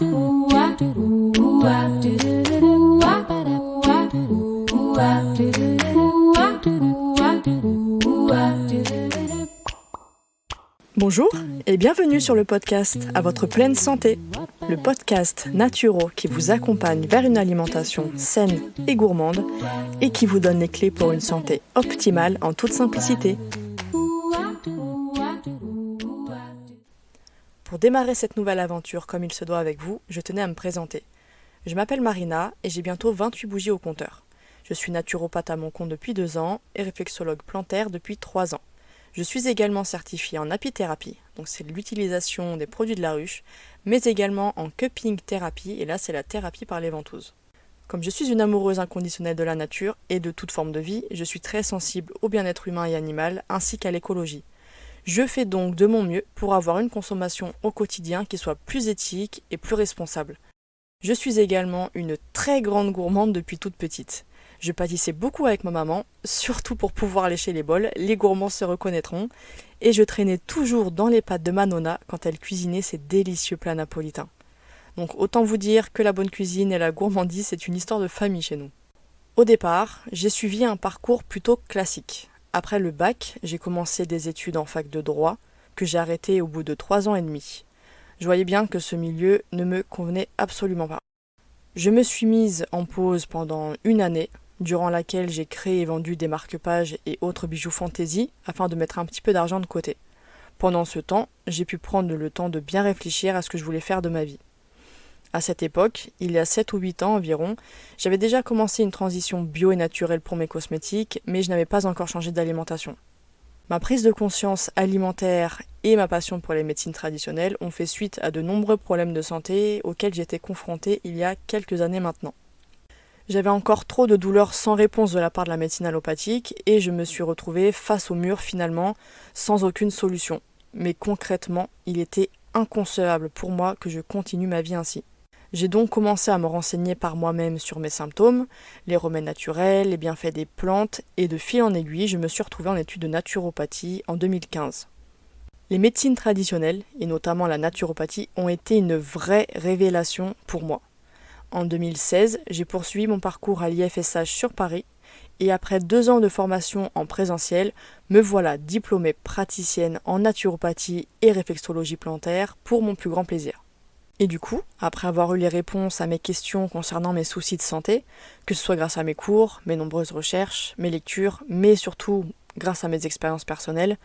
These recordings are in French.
Bonjour et bienvenue sur le podcast À votre pleine santé, le podcast naturo qui vous accompagne vers une alimentation saine et gourmande et qui vous donne les clés pour une santé optimale en toute simplicité. Pour démarrer cette nouvelle aventure comme il se doit avec vous, je tenais à me présenter. Je m'appelle Marina et j'ai bientôt 28 bougies au compteur. Je suis naturopathe à mon compte depuis 2 ans et réflexologue plantaire depuis 3 ans. Je suis également certifiée en apithérapie, donc c'est l'utilisation des produits de la ruche, mais également en cupping thérapie, et là c'est la thérapie par les ventouses. Comme je suis une amoureuse inconditionnelle de la nature et de toute forme de vie, je suis très sensible au bien-être humain et animal, ainsi qu'à l'écologie. Je fais donc de mon mieux pour avoir une consommation au quotidien qui soit plus éthique et plus responsable. Je suis également une très grande gourmande depuis toute petite. Je pâtissais beaucoup avec ma maman, surtout pour pouvoir lécher les bols, les gourmands se reconnaîtront, et je traînais toujours dans les pattes de ma nonna quand elle cuisinait ses délicieux plats napolitains. Donc autant vous dire que la bonne cuisine et la gourmandise, c'est une histoire de famille chez nous. Au départ, j'ai suivi un parcours plutôt classique. Après le bac, j'ai commencé des études en fac de droit, que j'ai arrêté au bout de 3 ans et demi. Je voyais bien que ce milieu ne me convenait absolument pas. Je me suis mise en pause pendant 1 année, durant laquelle j'ai créé et vendu des marque-pages et autres bijoux fantaisie afin de mettre un petit peu d'argent de côté. Pendant ce temps, j'ai pu prendre le temps de bien réfléchir à ce que je voulais faire de ma vie. À cette époque, il y a 7 ou 8 ans environ, j'avais déjà commencé une transition bio et naturelle pour mes cosmétiques, mais je n'avais pas encore changé d'alimentation. Ma prise de conscience alimentaire et ma passion pour les médecines traditionnelles ont fait suite à de nombreux problèmes de santé auxquels j'étais confrontée il y a quelques années maintenant. J'avais encore trop de douleurs sans réponse de la part de la médecine allopathique et je me suis retrouvée face au mur finalement sans aucune solution. Mais concrètement, il était inconcevable pour moi que je continue ma vie ainsi. J'ai donc commencé à me renseigner par moi-même sur mes symptômes, les remèdes naturels, les bienfaits des plantes et de fil en aiguille, je me suis retrouvée en études de naturopathie en 2015. Les médecines traditionnelles, et notamment la naturopathie, ont été une vraie révélation pour moi. En 2016, j'ai poursuivi mon parcours à l'IFSH sur Paris et après 2 ans de formation en présentiel, me voilà diplômée praticienne en naturopathie et réflexologie plantaire pour mon plus grand plaisir. Et du coup, après avoir eu les réponses à mes questions concernant mes soucis de santé, que ce soit grâce à mes cours, mes nombreuses recherches, mes lectures, mais surtout grâce à mes expériences personnelles,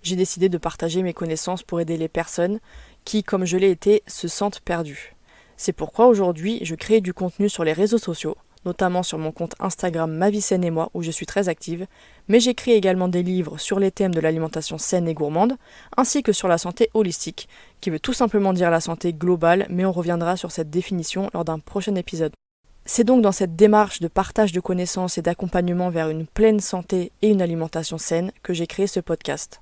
j'ai décidé de partager mes connaissances pour aider les personnes qui, comme je l'ai été, se sentent perdues. C'est pourquoi aujourd'hui, je crée du contenu sur les réseaux sociaux, notamment sur mon compte Instagram Ma Vie Saine et Moi, où je suis très active, mais j'écris également des livres sur les thèmes de l'alimentation saine et gourmande, ainsi que sur la santé holistique, qui veut tout simplement dire la santé globale, mais on reviendra sur cette définition lors d'un prochain épisode. C'est donc dans cette démarche de partage de connaissances et d'accompagnement vers une pleine santé et une alimentation saine que j'ai créé ce podcast.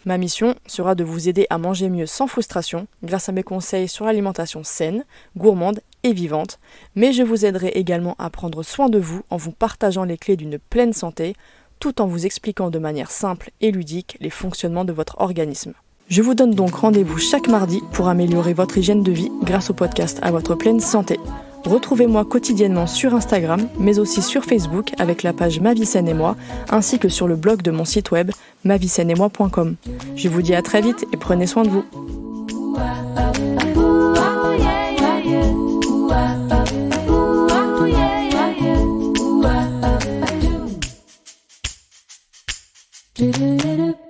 Ma mission sera de vous aider à manger mieux sans frustration grâce à mes conseils sur l'alimentation saine, gourmande et vivante, mais je vous aiderai également à prendre soin de vous en vous partageant les clés d'une pleine santé, tout en vous expliquant de manière simple et ludique les fonctionnements de votre organisme. Je vous donne donc rendez-vous chaque mardi pour améliorer votre hygiène de vie grâce au podcast À votre pleine santé. Retrouvez-moi quotidiennement sur Instagram, mais aussi sur Facebook avec la page Ma Vie Saine et Moi, ainsi que sur le blog de mon site web maviesaineetmoi.com. Je vous dis à très vite et prenez soin de vous. Do do do do.